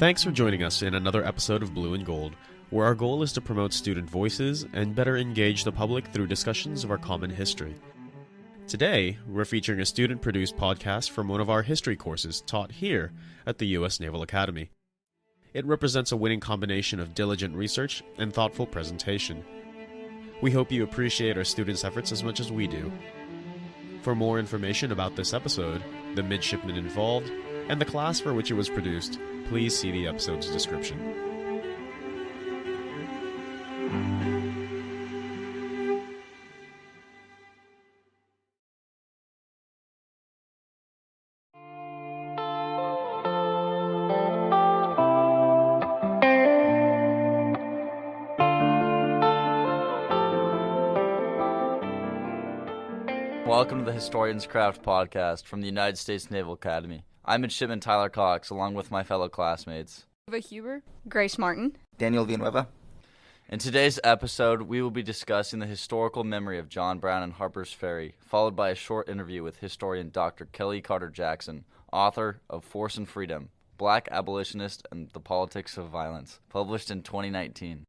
Thanks for joining us in another episode of Blue and Gold, where our goal is to promote student voices and better engage the public through discussions of our common history. Today, we're featuring a student-produced podcast from one of our history courses taught here at the U.S. Naval Academy. It represents a winning combination of diligent research and thoughtful presentation. We hope you appreciate our students' efforts as much as we do. For more information about this episode, the midshipmen involved, and the class for which it was produced, please see the episode's description. Welcome to the Historian's Craft podcast from the United States Naval Academy. I'm midshipman Tyler Cox, along with my fellow classmates Eva Huber, Grace Martin, Daniel Villanueva. In today's episode, we will be discussing the historical memory of John Brown and Harper's Ferry, followed by a short interview with historian Dr. Kellie Carter Jackson, author of Force and Freedom, Black Abolitionist and the Politics of Violence, published in 2019.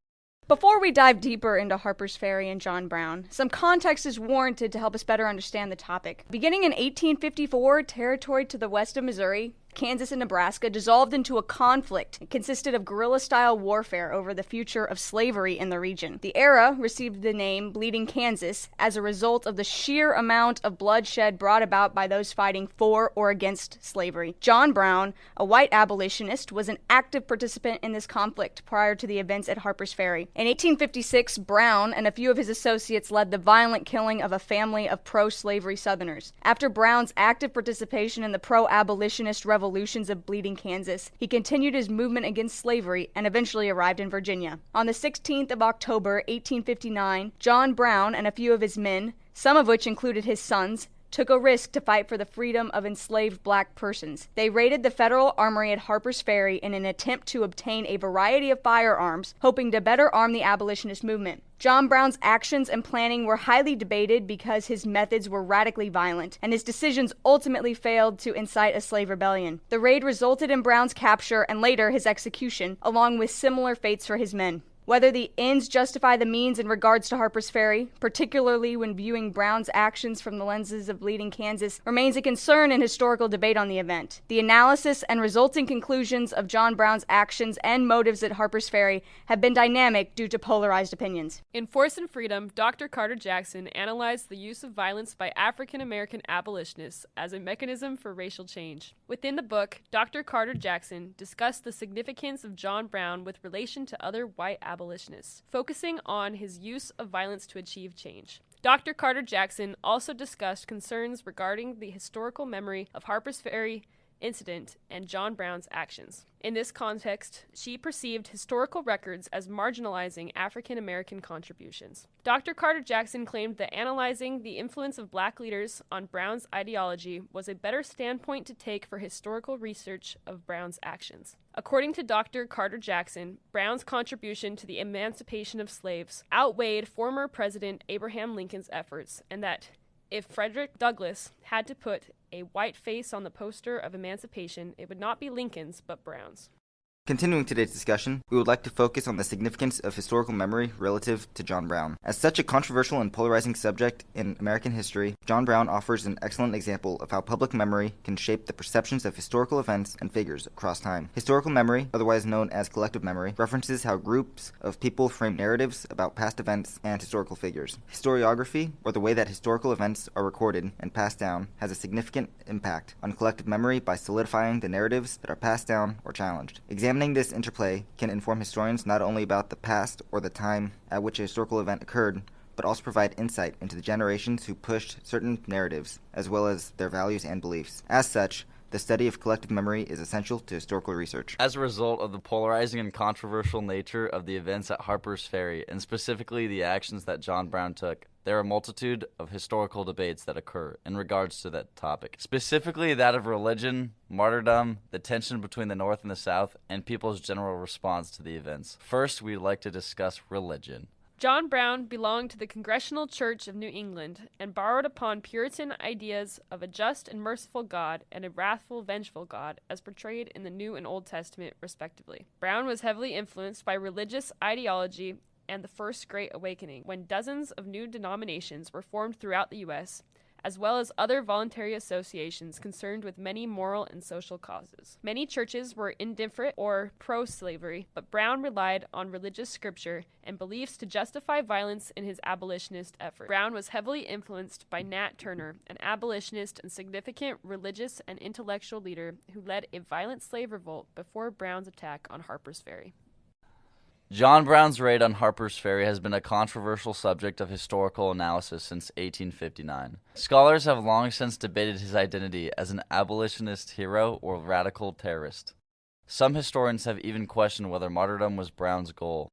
Before we dive deeper into Harper's Ferry and John Brown, some context is warranted to help us better understand the topic. Beginning in 1854, territory to the west of Missouri, Kansas and Nebraska dissolved into a conflict. It consisted of guerrilla-style warfare over the future of slavery in the region. The era received the name Bleeding Kansas as a result of the sheer amount of bloodshed brought about by those fighting for or against slavery. John Brown, a white abolitionist, was an active participant in this conflict prior to the events at Harper's Ferry. In 1856, Brown and a few of his associates led the violent killing of a family of pro-slavery Southerners. After Brown's active participation in the pro-abolitionist revolutions of Bleeding Kansas, he continued his movement against slavery and eventually arrived in Virginia. On the 16th of October, 1859, John Brown and a few of his men, some of which included his sons, took a risk to fight for the freedom of enslaved black persons. They raided the federal armory at Harper's Ferry in an attempt to obtain a variety of firearms, hoping to better arm the abolitionist movement. John Brown's actions and planning were highly debated because his methods were radically violent, and his decisions ultimately failed to incite a slave rebellion. The raid resulted in Brown's capture and later his execution, along with similar fates for his men. Whether the ends justify the means in regards to Harper's Ferry, particularly when viewing Brown's actions from the lenses of Bleeding Kansas, remains a concern in historical debate on the event. The analysis and resulting conclusions of John Brown's actions and motives at Harper's Ferry have been dynamic due to polarized opinions. In Force and Freedom, Dr. Carter Jackson analyzed the use of violence by African American abolitionists as a mechanism for racial change. Within the book, Dr. Carter Jackson discussed the significance of John Brown with relation to other white abolitionists, focusing on his use of violence to achieve change. Dr. Carter Jackson also discussed concerns regarding the historical memory of Harper's Ferry incident and John Brown's actions. In this context, she perceived historical records as marginalizing African American contributions. Dr. Carter Jackson claimed that analyzing the influence of black leaders on Brown's ideology was a better standpoint to take for historical research of Brown's actions. According to Dr. Carter Jackson, Brown's contribution to the emancipation of slaves outweighed former President Abraham Lincoln's efforts, and that if Frederick Douglass had to put a white face on the poster of emancipation, it would not be Lincoln's, but Brown's. Continuing today's discussion, we would like to focus on the significance of historical memory relative to John Brown. As such a controversial and polarizing subject in American history, John Brown offers an excellent example of how public memory can shape the perceptions of historical events and figures across time. Historical memory, otherwise known as collective memory, references how groups of people frame narratives about past events and historical figures. Historiography, or the way that historical events are recorded and passed down, has a significant impact on collective memory by solidifying the narratives that are passed down or challenged. Examining this interplay can inform historians not only about the past or the time at which a historical event occurred, but also provide insight into the generations who pushed certain narratives, as well as their values and beliefs. As such, the study of collective memory is essential to historical research. As a result of the polarizing and controversial nature of the events at Harper's Ferry, and specifically the actions that John Brown took, there are a multitude of historical debates that occur in regards to that topic, specifically that of religion, martyrdom, the tension between the North and the South, and people's general response to the events. First, we'd like to discuss religion. John Brown belonged to the Congregational Church of New England and borrowed upon Puritan ideas of a just and merciful God and a wrathful, vengeful God, as portrayed in the New and Old Testament, respectively. Brown was heavily influenced by religious ideology and the First Great Awakening, when dozens of new denominations were formed throughout the U.S., as well as other voluntary associations concerned with many moral and social causes. Many churches were indifferent or pro-slavery, but Brown relied on religious scripture and beliefs to justify violence in his abolitionist effort. Brown was heavily influenced by Nat Turner, an abolitionist and significant religious and intellectual leader who led a violent slave revolt before Brown's attack on Harper's Ferry. John Brown's raid on Harper's Ferry has been a controversial subject of historical analysis since 1859. Scholars have long since debated his identity as an abolitionist hero or radical terrorist. Some historians have even questioned whether martyrdom was Brown's goal.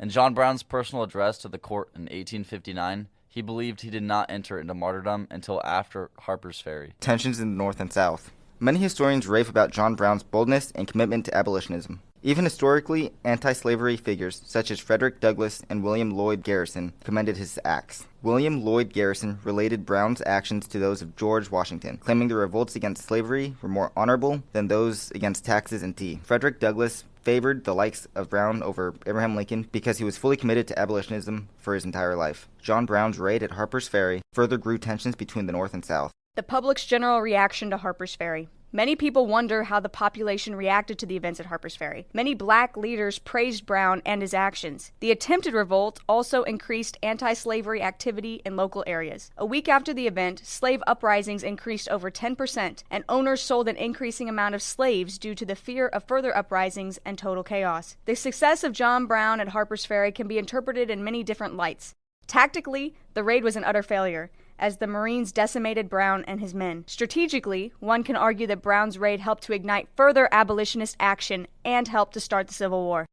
In John Brown's personal address to the court in 1859, he believed he did not enter into martyrdom until after Harper's Ferry. Tensions in the North and South. Many historians rave about John Brown's boldness and commitment to abolitionism. Even historically anti-slavery figures such as Frederick Douglass and William Lloyd Garrison commended his acts. William Lloyd Garrison related Brown's actions to those of George Washington, claiming the revolts against slavery were more honorable than those against taxes and tea. Frederick Douglass favored the likes of Brown over Abraham Lincoln because he was fully committed to abolitionism for his entire life. John Brown's raid at Harper's Ferry further grew tensions between the North and South. The public's general reaction to Harper's Ferry. Many people wonder how the population reacted to the events at Harper's Ferry. Many black leaders praised Brown and his actions. The attempted revolt also increased anti-slavery activity in local areas. A week after the event, slave uprisings increased over 10%, and owners sold an increasing amount of slaves due to the fear of further uprisings and total chaos. The success of John Brown at Harper's Ferry can be interpreted in many different lights. Tactically, the raid was an utter failure, as the Marines decimated Brown and his men. Strategically, one can argue that Brown's raid helped to ignite further abolitionist action and helped to start the Civil War.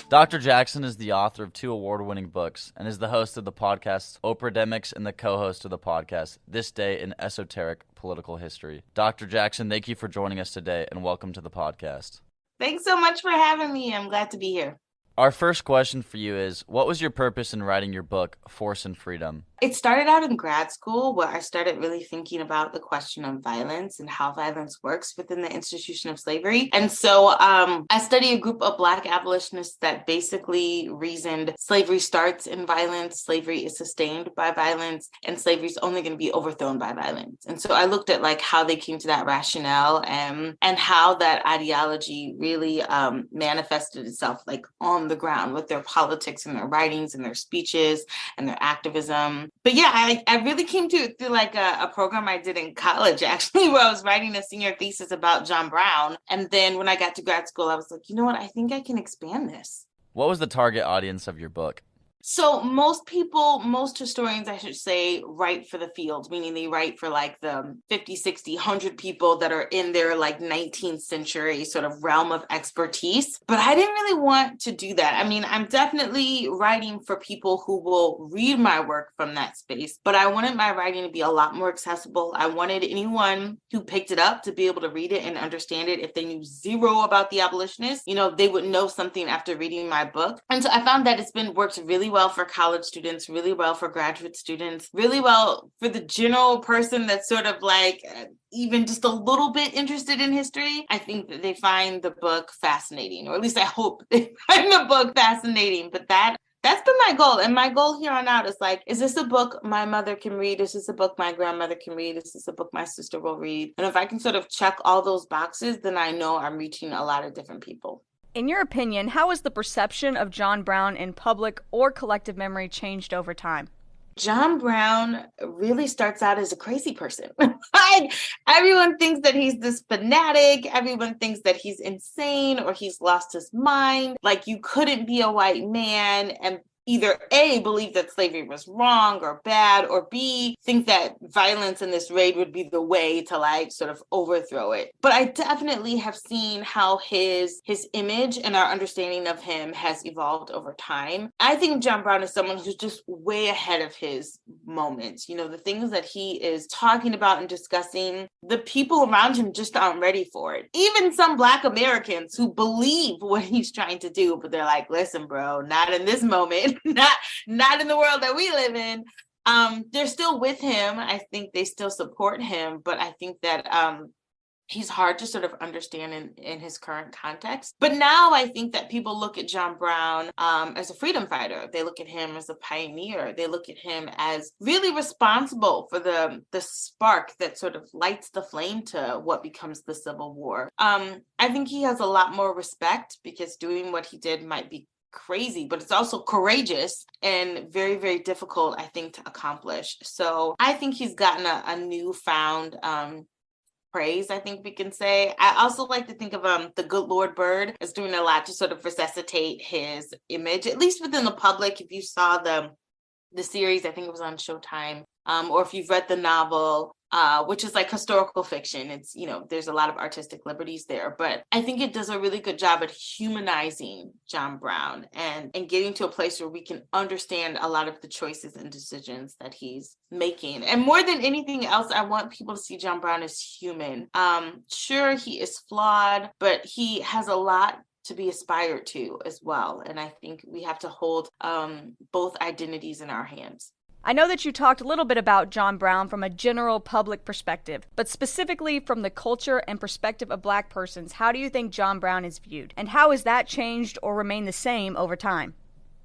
Dr. Jackson is the author of 2 award-winning books and is the host of the podcast Oprah-demics and the co-host of the podcast This Day in Esoteric Political History. Dr. Jackson, thank you for joining us today and welcome to the podcast. Thanks so much for having me. I'm glad to be here. Our first question for you is, what was your purpose in writing your book, Force and Freedom? It started out in grad school where I started really thinking about the question of violence and how violence works within the institution of slavery. And so I studied a group of Black abolitionists that basically reasoned slavery starts in violence, slavery is sustained by violence, and slavery is only going to be overthrown by violence. And so I looked at like how they came to that rationale and how that ideology really manifested itself like on the ground with their politics and their writings and their speeches and their activism. But yeah, I really came to it through like a program I did in college, actually, where I was writing a senior thesis about John Brown. And then when I got to grad school, I was like, you know what? I think I can expand this. What was the target audience of your book? So most historians, I should say, write for the field, meaning they write for like the 50, 60, 100 people that are in their like 19th century sort of realm of expertise. But I didn't really want to do that. I mean, I'm definitely writing for people who will read my work from that space, but I wanted my writing to be a lot more accessible. I wanted anyone who picked it up to be able to read it and understand it. If they knew zero about the abolitionists, they would know something after reading my book. And so I found that it's been worked really well for college students, really well for graduate students, really well for the general person that's sort of like even just a little bit interested in history. I think that they find the book fascinating, or at least I hope they find the book fascinating. But that's been my goal. And my goal here on out is like, is this a book my mother can read? Is this a book my grandmother can read? Is this a book my sister will read? And if I can sort of check all those boxes, then I know I'm reaching a lot of different people. In your opinion, how has the perception of John Brown in public or collective memory changed over time? John Brown really starts out as a crazy person. Everyone thinks that he's this fanatic. Everyone thinks that he's insane or he's lost his mind. Like, you couldn't be a white man and either A, believe that slavery was wrong or bad, or B, think that violence in this raid would be the way to like sort of overthrow it. But I definitely have seen how his image and our understanding of him has evolved over time. I think John Brown is someone who's just way ahead of his moment. You know, the things that he is talking about and discussing, the people around him just aren't ready for it. Even some Black Americans who believe what he's trying to do, but they're like, listen, bro, not in this moment. not in the world that we live in. They're still with him. I think they still support him, but I think that he's hard to sort of understand in his current context. But now I think that people look at John Brown as a freedom fighter. They look at him as a pioneer. They look at him as really responsible for the spark that sort of lights the flame to what becomes the Civil War. I think he has a lot more respect because doing what he did might be crazy, but it's also courageous and very, very difficult, I think, to accomplish. So I think he's gotten a newfound praise, I think we can say. I also like to think of the Good Lord Bird as doing a lot to sort of resuscitate his image, at least within the public. If you saw the series, I think it was on Showtime, or if you've read the novel, which is like historical fiction. It's, you know, there's a lot of artistic liberties there, but I think it does a really good job at humanizing John Brown and getting to a place where we can understand a lot of the choices and decisions that he's making. And more than anything else, I want people to see John Brown as human. Sure, he is flawed, but he has a lot to be aspired to as well. And I think we have to hold both identities in our hands. I know that you talked a little bit about John Brown from a general public perspective, but specifically from the culture and perspective of Black persons, how do you think John Brown is viewed? And how has that changed or remained the same over time?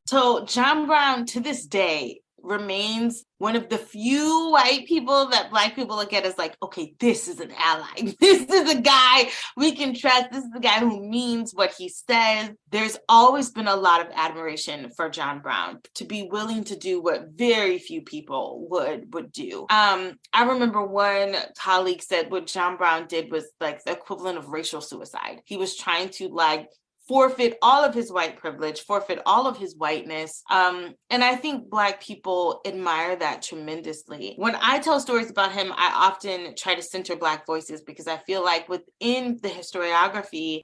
So John Brown, to this day, remains one of the few white people that Black people look at as like, okay, this is an ally. This is a guy we can trust. This is the guy who means what he says. There's always been a lot of admiration for John Brown to be willing to do what very few people would do. I remember one colleague said what John Brown did was like the equivalent of racial suicide. He was trying to like forfeit all of his white privilege, forfeit all of his whiteness. And I think Black people admire that tremendously. When I tell stories about him, I often try to center Black voices because I feel like within the historiography,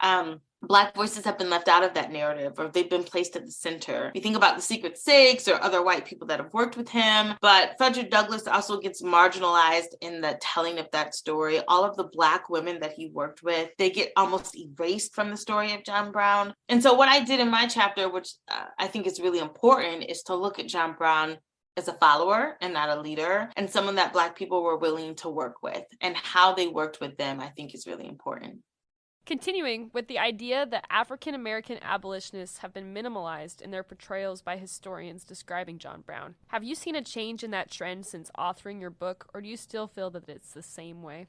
Black voices have been left out of that narrative, or they've been placed at the center. You think about the Secret Six or other white people that have worked with him, but Frederick Douglass also gets marginalized in the telling of that story. All of the Black women that he worked with, they get almost erased from the story of John Brown. And so what I did in my chapter, which I think is really important, is to look at John Brown as a follower and not a leader, and someone that Black people were willing to work with, and how they worked with them, I think is really important. Continuing with the idea that African American abolitionists have been minimalized in their portrayals by historians describing John Brown, have you seen a change in that trend since authoring your book, or do you still feel that it's the same way?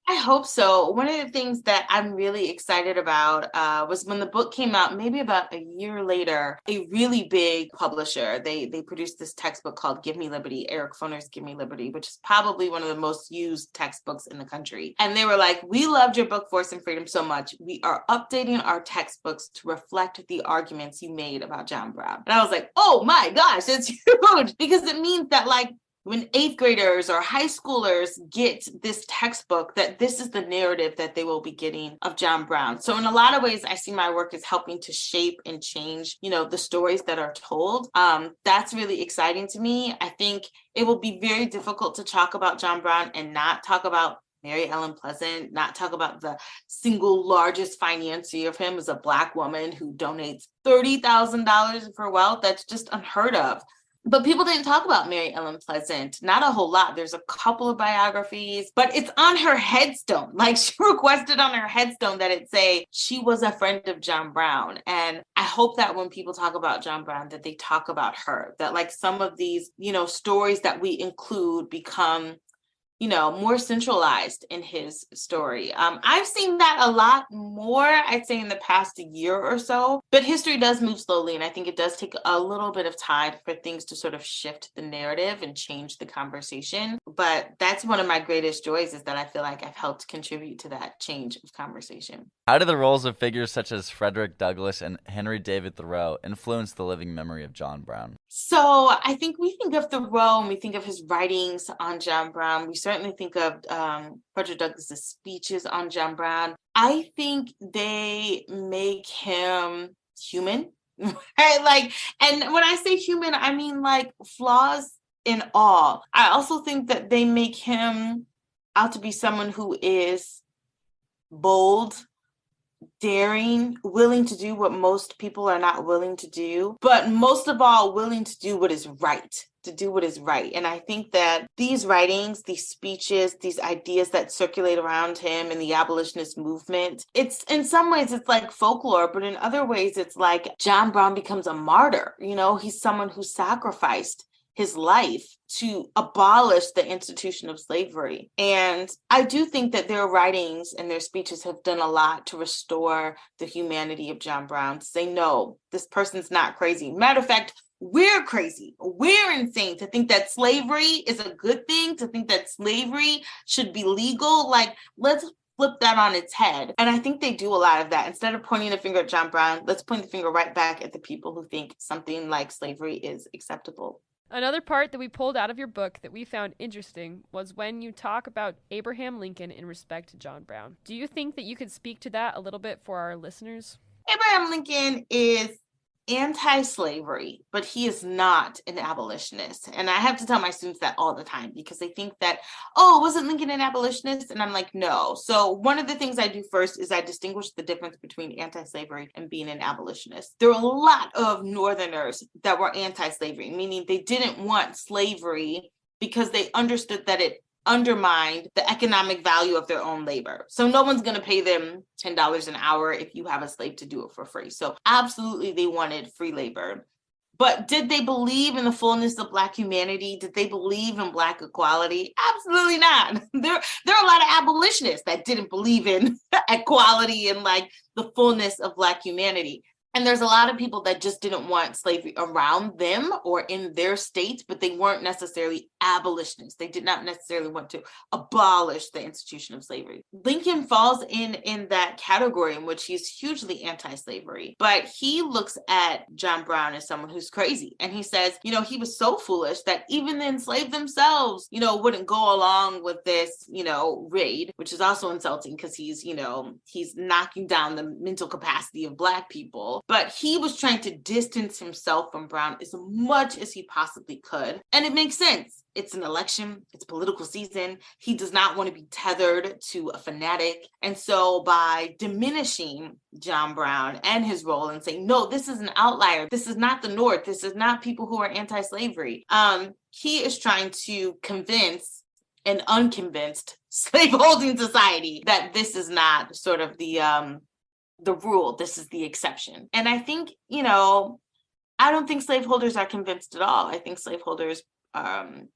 I hope so. One of the things that I'm really excited about was when the book came out, maybe about a year later, a really big publisher, they produced this textbook called Give Me Liberty, Eric Foner's Give Me Liberty, which is probably one of the most used textbooks in the country. And they were like, we loved your book, Force and Freedom, so much. We are updating our textbooks to reflect the arguments you made about John Brown. And I was like, oh my gosh, it's huge, because it means that like, when 8th graders or high schoolers get this textbook, that this is the narrative that they will be getting of John Brown. So in a lot of ways, I see my work as helping to shape and change, you know, the stories that are told. That's really exciting to me. I think it will be very difficult to talk about John Brown and not talk about Mary Ellen Pleasant, not talk about the single largest financier of him as a Black woman who donates $30,000 of her wealth. That's just unheard of. But people didn't talk about Mary Ellen Pleasant, not a whole lot. There's a couple of biographies, but it's on her headstone. Like she requested on her headstone that it say she was a friend of John Brown. And I hope that when people talk about John Brown, that they talk about her, that like some of these, you know, stories that we include become more centralized in his story. I've seen that a lot more, I'd say, in the past year or so, but history does move slowly, and I think it does take a little bit of time for things to sort of shift the narrative and change the conversation. But that's one of my greatest joys, is that I feel like I've helped contribute to that change of conversation. How do the roles of figures such as Frederick Douglass and Henry David Thoreau influence the living memory of John Brown? So I think we think of Thoreau and we think of his writings on John Brown. We certainly think of Frederick Douglass's speeches on John Brown. I think they make him human, right? And when I say human, I mean flaws in all. I also think that they make him out to be someone who is bold, daring, willing to do what most people are not willing to do, but most of all, willing to do what is right, And I think that these writings, these speeches, these ideas that circulate around him in the abolitionist movement, it's in some ways it's like folklore, but in other ways it's like John Brown becomes a martyr. He's someone who sacrificed his life to abolish the institution of slavery. And I do think that their writings and their speeches have done a lot to restore the humanity of John Brown, to say, no, this person's not crazy. Matter of fact, we're crazy. We're insane to think that slavery is a good thing, to think that slavery should be legal. Let's flip that on its head. And I think they do a lot of that. Instead of pointing the finger at John Brown, let's point the finger right back at the people who think something like slavery is acceptable. Another part that we pulled out of your book that we found interesting was when you talk about Abraham Lincoln in respect to John Brown. Do you think that you could speak to that a little bit for our listeners? Abraham Lincoln is anti-slavery, but he is not an abolitionist. And I have to tell my students that all the time, because they think that, wasn't Lincoln an abolitionist? And I'm like, no. So one of the things I do first is I distinguish the difference between anti-slavery and being an abolitionist. There are a lot of Northerners that were anti-slavery, meaning they didn't want slavery because they understood that it undermined the economic value of their own labor. So no one's going to pay them $10 an hour if you have a slave to do it for free. So absolutely they wanted free labor. But did they believe in the fullness of Black humanity? Did they believe in Black equality? Absolutely not. There are a lot of abolitionists that didn't believe in equality and the fullness of Black humanity. And there's a lot of people that just didn't want slavery around them or in their states, but they weren't necessarily abolitionists. They did not necessarily want to abolish the institution of slavery. Lincoln falls in that category in which he's hugely anti-slavery, but he looks at John Brown as someone who's crazy. And he says, he was so foolish that even the enslaved themselves, wouldn't go along with this, raid, which is also insulting because he's knocking down the mental capacity of Black people. But he was trying to distance himself from Brown as much as he possibly could. And it makes sense. It's an election. It's political season. He does not want to be tethered to a fanatic. And so by diminishing John Brown and his role and saying, no, this is an outlier. This is not the North. This is not people who are anti-slavery. He is trying to convince an unconvinced slaveholding society that this is not sort of the rule, this is the exception. And I think, I don't think slaveholders are convinced at all. I think slaveholders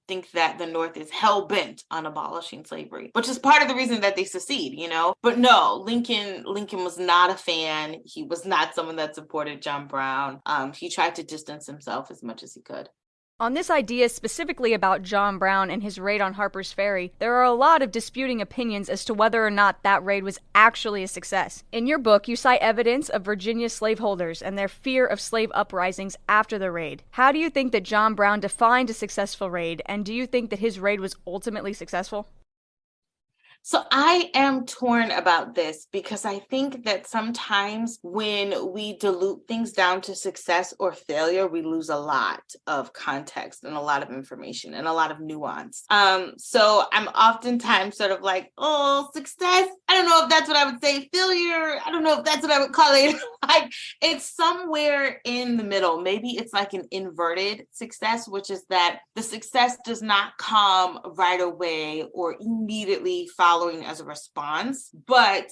think that the North is hell-bent on abolishing slavery, which is part of the reason that they secede, But no, Lincoln was not a fan. He was not someone that supported John Brown. He tried to distance himself as much as he could. On this idea specifically about John Brown and his raid on Harper's Ferry, there are a lot of disputing opinions as to whether or not that raid was actually a success. In your book, you cite evidence of Virginia slaveholders and their fear of slave uprisings after the raid. How do you think that John Brown defined a successful raid, and do you think that his raid was ultimately successful? So I am torn about this because I think that sometimes when we dilute things down to success or failure, we lose a lot of context and a lot of information and a lot of nuance. So I'm oftentimes sort of like, success. I don't know if that's what I would say. Failure. I don't know if that's what I would call it. It's somewhere in the middle. Maybe it's like an inverted success, which is that the success does not come right away or immediately following as a response. But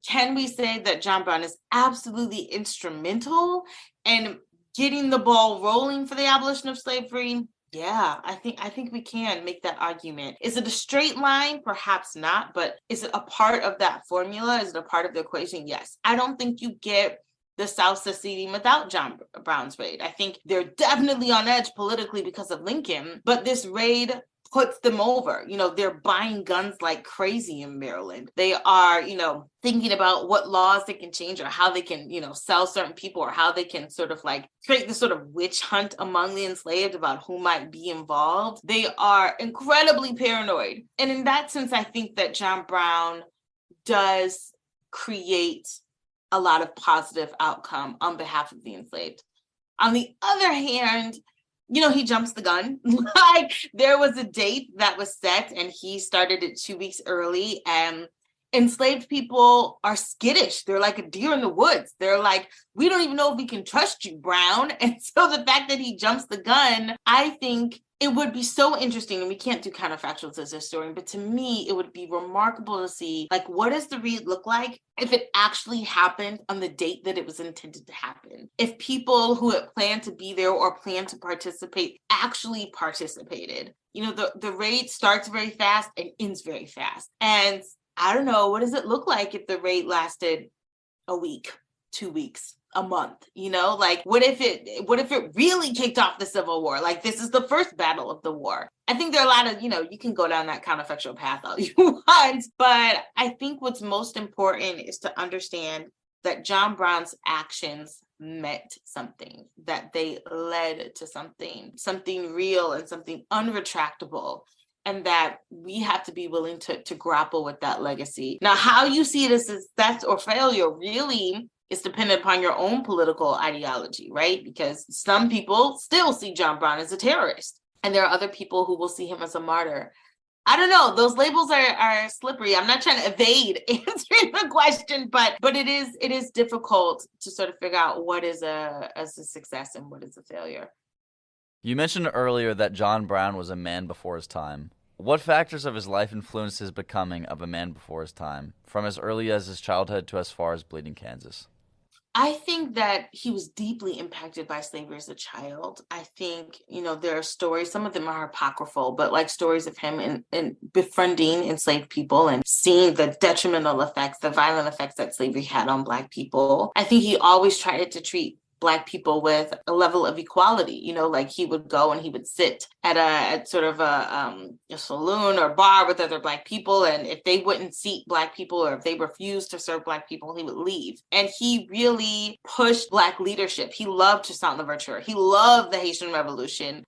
can we say that John Brown is absolutely instrumental in getting the ball rolling for the abolition of slavery? Yeah, I think we can make that argument. Is it a straight line? Perhaps not, but is it a part of that formula? Is it a part of the equation? Yes. I don't think you get the South seceding without John Brown's raid. I think they're definitely on edge politically because of Lincoln, but this raid puts them over. They're buying guns like crazy in Maryland. They are, thinking about what laws they can change or how they can, sell certain people or how they can sort of like create this sort of witch hunt among the enslaved about who might be involved. They are incredibly paranoid. And in that sense, I think that John Brown does create a lot of positive outcome on behalf of the enslaved. On the other hand, he jumps the gun. Like there was a date that was set and he started it 2 weeks early, and enslaved people are skittish. They're like a deer in the woods. They're like, we don't even know if we can trust you, Brown. And so the fact that he jumps the gun, I think it would be so interesting, and we can't do counterfactuals as a historian, but to me, it would be remarkable to see, like, what does the read look like if it actually happened on the date that it was intended to happen? If people who had planned to be there or planned to participate actually participated. The raid starts very fast and ends very fast. And I don't know, what does it look like if the raid lasted a week, 2 weeks? A month, like what if it really kicked off the Civil War? Like this is the first battle of the war. I think there are a lot of, you can go down that counterfactual path all you want, but I think what's most important is to understand that John Brown's actions meant something, that they led to something real and something unretractable, and that we have to be willing to grapple with that legacy. Now, how you see it as success or failure really is dependent upon your own political ideology, right? Because some people still see John Brown as a terrorist, and there are other people who will see him as a martyr. I don't know. Those labels are slippery. I'm not trying to evade answering the question, but it is difficult to sort of figure out what is a success and what is a failure. You mentioned earlier that John Brown was a man before his time. What factors of his life influenced his becoming of a man before his time, from as early as his childhood to as far as Bleeding Kansas? I think that he was deeply impacted by slavery as a child. I think, there are stories, some of them are apocryphal, but like stories of him in befriending enslaved people and seeing the detrimental effects, the violent effects that slavery had on Black people. I think he always tried to treat Black people with a level of equality, like he would go and he would sit at sort of a saloon or bar with other Black people, and if they wouldn't seat Black people or if they refused to serve Black people, he would leave. And he really pushed Black leadership. He loved Toussaint Louverture. He loved the Haitian Revolution.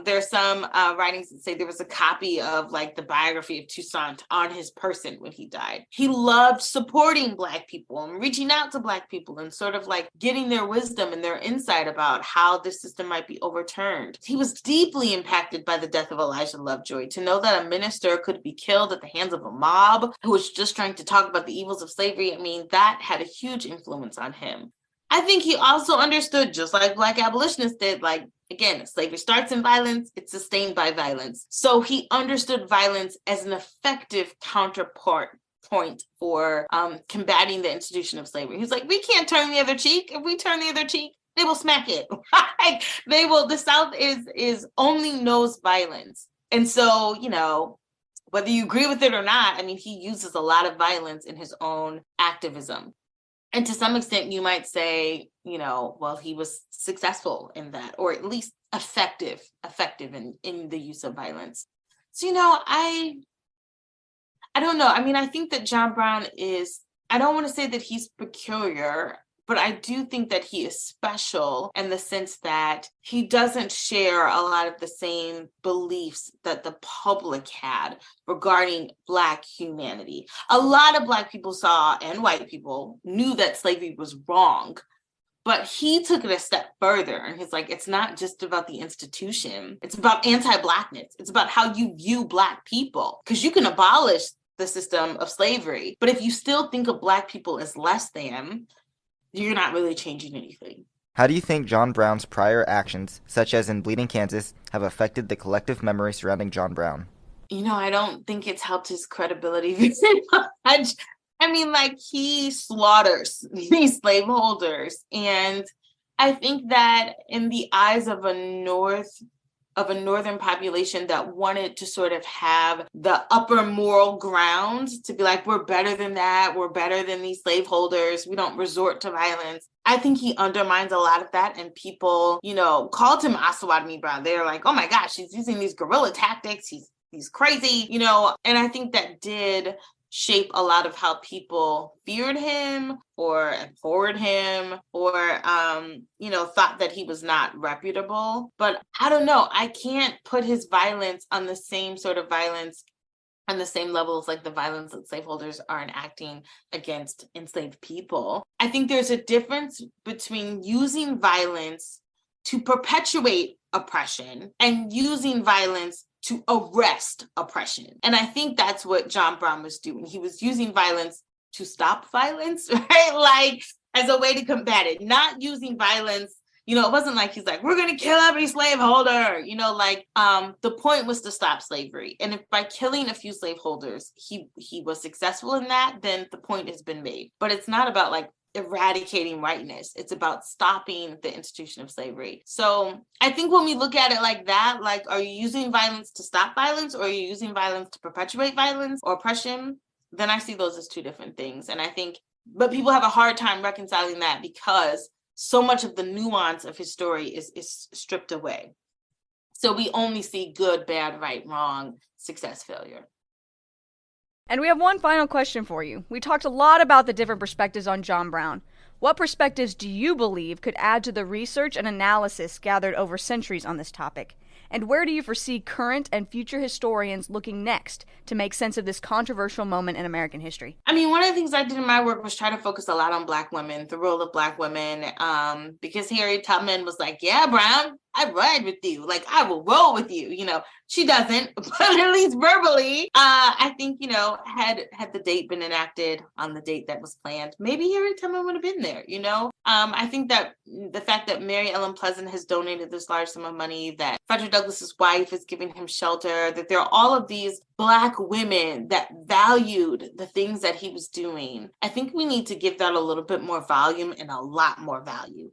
There's some writings that say there was a copy of like the biography of Toussaint on his person when he died. He loved supporting Black people and reaching out to Black people and sort of like getting their wisdom and their insight about how the system might be overturned. He was deeply impacted by the death of Elijah Lovejoy. To know that a minister could be killed at the hands of a mob who was just trying to talk about the evils of slavery, that had a huge influence on him. I think he also understood, just like Black abolitionists did, like, again, slavery starts in violence, it's sustained by violence. So he understood violence as an effective counterpoint for combating the institution of slavery. He's like, we can't turn the other cheek. If we turn the other cheek, they will smack it. They will. The South is only knows violence. And so, whether you agree with it or not, he uses a lot of violence in his own activism. And to some extent, you might say, well, he was successful in that, or at least effective in the use of violence. So, I don't know. I think that John Brown I don't want to say that he's peculiar, but I do think that he is special in the sense that he doesn't share a lot of the same beliefs that the public had regarding Black humanity. A lot of Black people saw, and white people knew that slavery was wrong, but he took it a step further, and he's like, it's not just about the institution. It's about anti-Blackness. It's about how you view Black people, because you can abolish the system of slavery, but if you still think of Black people as less than, you're not really changing anything. How do you think John Brown's prior actions, such as in Bleeding Kansas, have affected the collective memory surrounding John Brown? I don't think it's helped his credibility very much. He slaughters these slaveholders. And I think that in the eyes of a North of a northern population that wanted to sort of have the upper moral ground to be like, we're better than that. We're better than these slaveholders. We don't resort to violence. I think he undermines a lot of that, and people, called him Osawatomie Brown. They're like, oh my gosh, he's using these guerrilla tactics. He's crazy, and I think that did shape a lot of how people feared him or abhorred him or, thought that he was not reputable. But I don't know. I can't put his violence on the same sort of violence on the same level as like the violence that slaveholders are enacting against enslaved people. I think there's a difference between using violence to perpetuate oppression and using violence to arrest oppression. And I think that's what John Brown was doing. He was using violence to stop violence, right? Like as a way to combat it, not using violence. It wasn't like he's like, we're going to kill every slaveholder. The point was to stop slavery. And if by killing a few slaveholders, he was successful in that, then the point has been made. But it's not about like eradicating whiteness. It's about stopping the institution of slavery. So I think when we look at it like that, like, are you using violence to stop violence, or are you using violence to perpetuate violence or oppression? Then I see those as two different things. And I think, but people have a hard time reconciling that because so much of the nuance of his story is stripped away. So we only see good, bad, right, wrong, success, failure. And we have one final question for you. We talked a lot about the different perspectives on John Brown. What perspectives do you believe could add to the research and analysis gathered over centuries on this topic? And where do you foresee current and future historians looking next to make sense of this controversial moment in American history? I mean, one of the things I did in my work was try to focus a lot on Black women, the role of Black women, because Harriet Tubman was like, yeah, Brown, I ride with you. Like, I will roll with you. She doesn't, but at least verbally, I think, had the date been enacted on the date that was planned, maybe Harriet Tubman would have been there, I think that the fact that Mary Ellen Pleasant has donated this large sum of money, that Frederick Douglass's wife is giving him shelter, that there are all of these Black women that valued the things that he was doing. I think we need to give that a little bit more volume and a lot more value.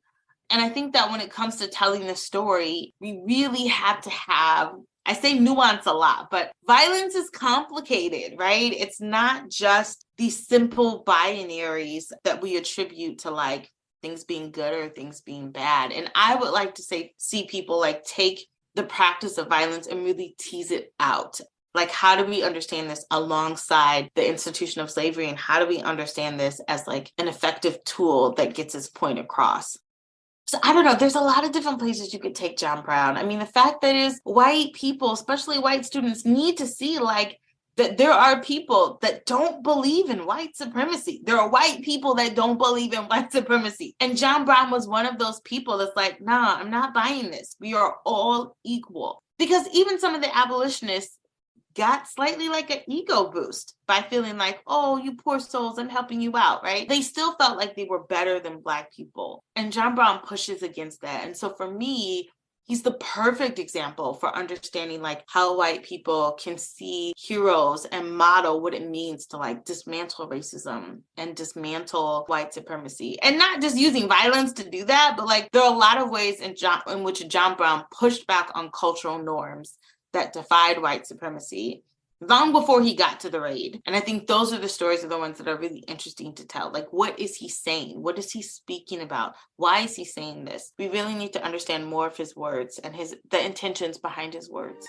And I think that when it comes to telling the story, we really have to have, I say nuance a lot, but violence is complicated, right? It's not just these simple binaries that we attribute to like things being good or things being bad. And I would like to see people like take the practice of violence and really tease it out. Like, how do we understand this alongside the institution of slavery? And how do we understand this as like an effective tool that gets its point across? So I don't know, there's a lot of different places you could take John Brown. I mean, the fact that is white people, especially white students, need to see like that there are people that don't believe in white supremacy. There are white people that don't believe in white supremacy. And John Brown was one of those people that's like, nah, I'm not buying this. We are all equal. Because even some of the abolitionists got slightly like an ego boost by feeling like, oh, you poor souls, I'm helping you out, right? They still felt like they were better than Black people. And John Brown pushes against that. And so for me, he's the perfect example for understanding like how white people can see heroes and model what it means to like dismantle racism and dismantle white supremacy. And not just using violence to do that, but like there are a lot of ways in which John Brown pushed back on cultural norms that defied white supremacy long before he got to the raid. And I think those are the stories are the ones that are really interesting to tell. Like, what is he saying? What is he speaking about? Why is he saying this? We really need to understand more of his words and the intentions behind his words.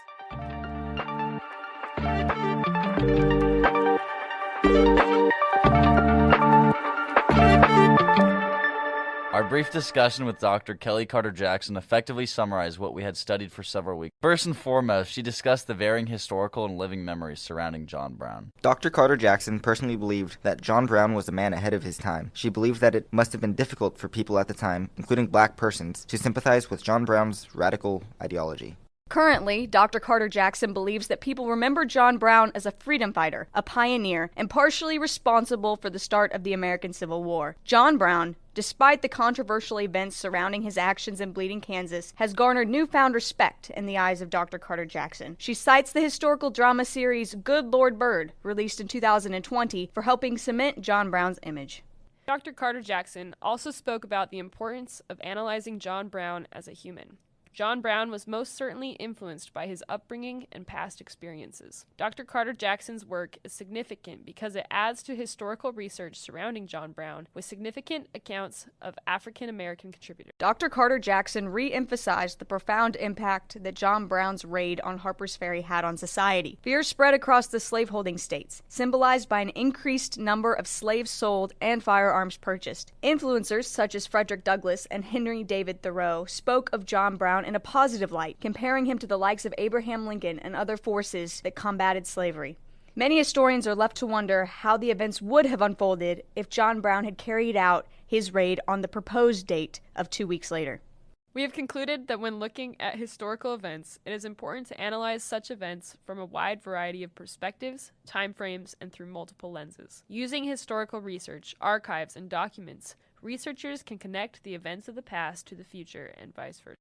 Our brief discussion with Dr. Kellie Carter Jackson effectively summarized what we had studied for several weeks. First and foremost, she discussed the varying historical and living memories surrounding John Brown. Dr. Carter Jackson personally believed that John Brown was a man ahead of his time. She believed that it must have been difficult for people at the time, including Black persons, to sympathize with John Brown's radical ideology. Currently, Dr. Carter Jackson believes that people remember John Brown as a freedom fighter, a pioneer, and partially responsible for the start of the American Civil War. John Brown, despite the controversial events surrounding his actions in Bleeding Kansas, has garnered newfound respect in the eyes of Dr. Carter Jackson. She cites the historical drama series Good Lord Bird, released in 2020, for helping cement John Brown's image. Dr. Carter Jackson also spoke about the importance of analyzing John Brown as a human. John Brown was most certainly influenced by his upbringing and past experiences. Dr. Carter Jackson's work is significant because it adds to historical research surrounding John Brown with significant accounts of African American contributors. Dr. Carter Jackson re-emphasized the profound impact that John Brown's raid on Harper's Ferry had on society. Fear spread across the slaveholding states, symbolized by an increased number of slaves sold and firearms purchased. Influencers such as Frederick Douglass and Henry David Thoreau spoke of John Brown in a positive light, comparing him to the likes of Abraham Lincoln and other forces that combated slavery. Many historians are left to wonder how the events would have unfolded if John Brown had carried out his raid on the proposed date of 2 weeks later. We have concluded that when looking at historical events, it is important to analyze such events from a wide variety of perspectives, timeframes, and through multiple lenses. Using historical research, archives, and documents, researchers can connect the events of the past to the future and vice versa.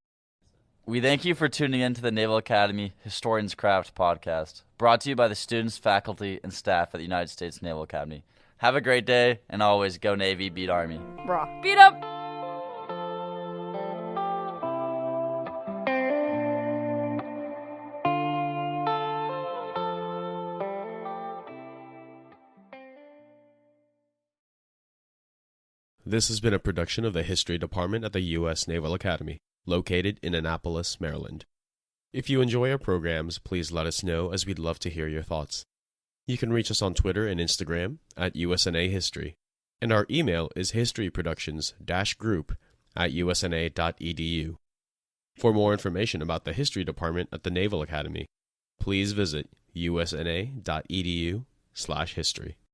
We thank you for tuning in to the Naval Academy Historians Craft podcast, brought to you by the students, faculty, and staff at the United States Naval Academy. Have a great day, and always go Navy, beat Army. Brah. Beat up! This has been a production of the History Department at the U.S. Naval Academy, located in Annapolis, Maryland. If you enjoy our programs, please let us know, as we'd love to hear your thoughts. You can reach us on Twitter and Instagram at USNA History, and our email is historyproductions-group@usna.edu. For more information about the History Department at the Naval Academy, please visit usna.edu/history.